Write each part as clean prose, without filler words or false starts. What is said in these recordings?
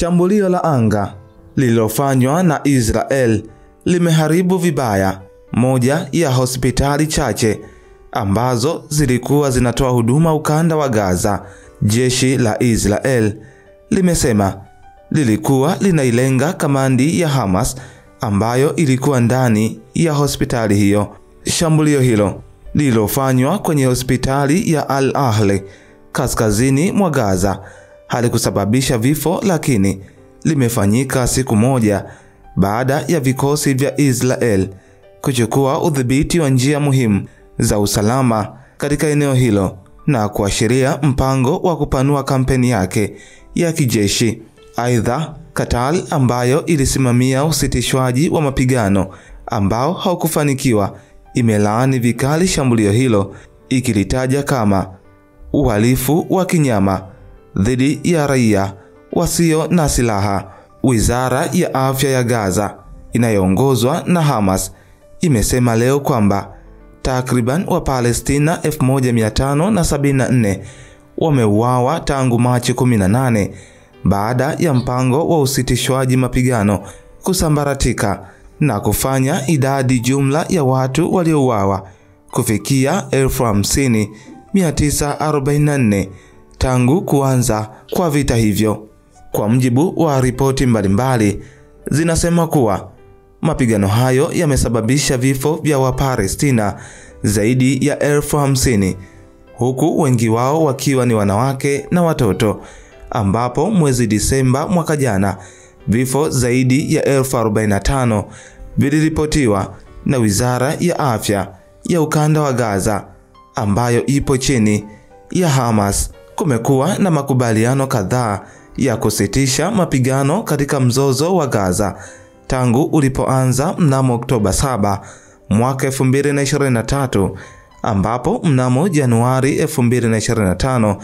Shambulio la anga lililofanywa na Israel limeharibu vibaya moja ya hospitali chache ambazo zilikuwa zinatoa huduma ukanda wa Gaza. Jeshi la Israel limesema lilikuwa linailenga kamandi ya Hamas ambayo ilikuwa ndani ya hospitali hiyo. Shambulio hilo lililofanywa kwenye hospitali ya Al-Ahli kaskazini mwa Gaza halikusababisha vifo, lakini limefanyika siku moja baada ya vikosi vya Israel kuchukua udhibiti wa njia muhimu za usalama katika eneo hilo na kuashiria mpango wa kupanua kampeni yake ya kijeshi. Aidha, Qatar ambayo ilisimamia usitishwaji wa mapigano ambao haukufanikiwa imelaani vikali shambulio hilo, ikilitaja kama uhalifu wa kinyama dhidi ya raia wasio na silaha. Wizara ya afya ya Gaza inayoongozwa na Hamas imesema leo kwamba takriban Wapalestina 1574 wameuawa tangu Machi 18 baada ya mpango wa usitishwaji mapigano kusambaratika na kufanya idadi jumla ya watu waliouawa kufikia 50,944 tangu kuanza kwa vita hivyo. Kwa mujibu wa ripoti mbalimbali zinasema kuwa mapigano hayo yamesababisha vifo vya Wapalestina zaidi ya 50,000, huku wengi wao wakiwa ni wanawake na watoto, ambapo mwezi Disemba mwaka jana vifo zaidi ya 45,000 viliripotiwa na Wizara ya Afya ya ukanda wa Gaza ambayo ipo chini ya Hamas. Kumekuwa na makubaliano kadhaa ya kusitisha mapigano katika mzozo wa Gaza tangu ulipoanza mnamo Oktoba 7 mwaka 2023, ambapo mnamo Januari 2025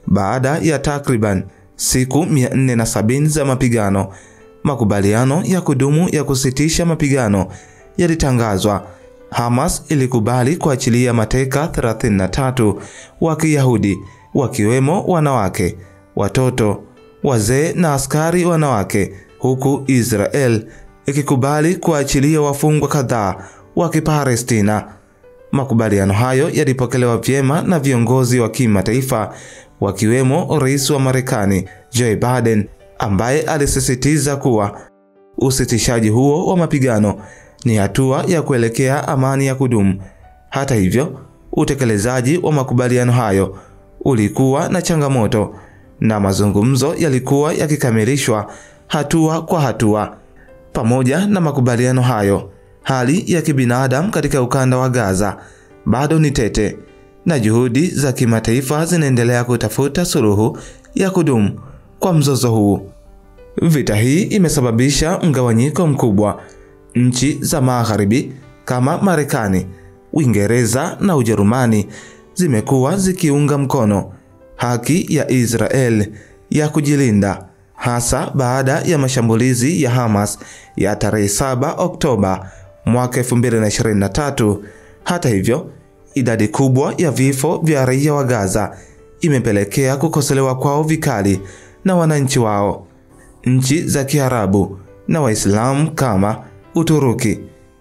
baada ya takriban siku 470 za mapigano, makubaliano ya kudumu ya kusitisha mapigano yalitangazwa. Hamas ilikubali kuachilia mateka 33 wa Kiyahudi, wakiwemo wanawake, watoto, wazee na askari wanawake, huku Israel ikikubali kuachilia wafungwa kadhaa wa Kipalestina. Makubaliano hayo yalipokelewa vyema na viongozi wa kimataifa, wakiwemo Rais wa Marekani Joe Biden, ambaye alisisitiza kuwa usitishaji huo wa mapigano ni hatua ya kuelekea amani ya kudumu. Hata hivyo, utekelezaji wa makubaliano hayo ulikuwa na changamoto na mazungumzo yalikuwa yakikamilishwa hatua kwa hatua. Pamoja na makubaliano hayo, hali ya kibinadamu katika ukanda wa Gaza bado ni tete na juhudi za kimataifa zinaendelea kutafuta suluhu ya kudumu kwa mzozo huu. Vita hii imesababisha mgawanyiko mkubwa. Nchi za Magharibi kama Marekani, Uingereza na Ujerumani zimekuwa zikiunga mkono haki ya Israel ya kujilinda, hasa baada ya mashambulizi ya Hamas ya tarehe 7 Oktoba mwaka 2023. Hata hivyo, idadi kubwa ya vifo vya raia wa Gaza imepelekea kukosolewa kwao vikali na wananchi wao. Nchi za Kiarabu na Waislamu kama Uturuki,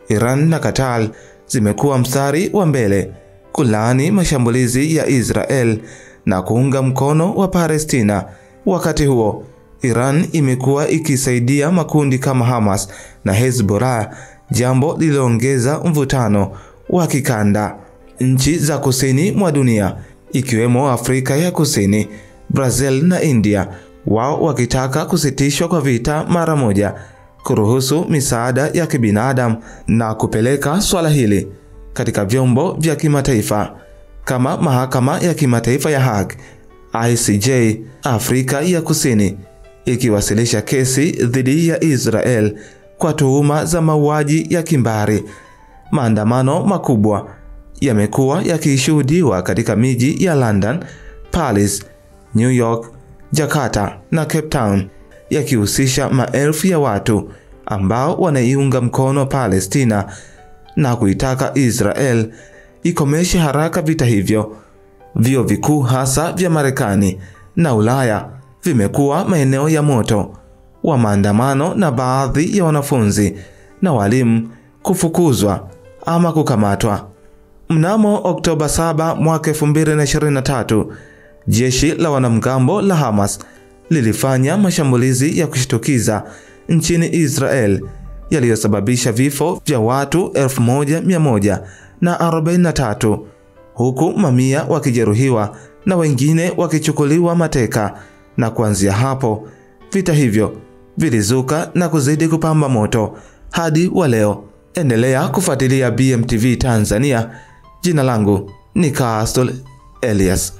Iran na Qatar zimekuwa mstari wa mbele kulaani mashambulizi ya Israel na kuunga mkono wa Palestina. Wakati huo, Iran imekuwa ikisaidia makundi kama Hamas na Hezbollah, jambo lililoongeza mvutano wa kikanda. Nchi za kusini mwa dunia ikiwemo Afrika ya Kusini, Brazil na India, wao wakitaka kusitishwa kwa vita mara moja, kuruhusu misaada ya kibinadamu na kupeleka swala hili katika vyombo vya kimataifa kama Mahakama ya Kimataifa ya Haki ICJ. Afrika ya Kusini ikiwasilisha kesi dhidi ya Israel kwa tuhuma za mauaji ya kimbari. Maandamano makubwa yamekuwa yakishuhudiwa katika miji ya London, Paris, New York, Jakarta na Cape Town, yakihusisha maelfu ya watu ambao wanaiunga mkono Palestina na kuitaka Israel ikomeshe haraka vita hivyo. Vyuo vikuu hasa vya Marekani na Ulaya vimekuwa maeneo ya moto, wa maandamano na baadhi ya wanafunzi na walimu kufukuzwa ama kukamatwa. Mnamo Oktoba 7 mwaka 2023, jeshi la wanamgambo la Hamas lilifanya mashambulizi ya kushtukiza nchini Israel yaliyosababisha vifo vya watu 1143 huku mamia wakijeruhiwa na wengine wakichukuliwa mateka, na kuanzia hapo vita hivyo vilizuka na kuzidi kupamba moto hadi wa leo. Endelea kufuatilia BMTV Tanzania. Jina langu ni Castle Elias.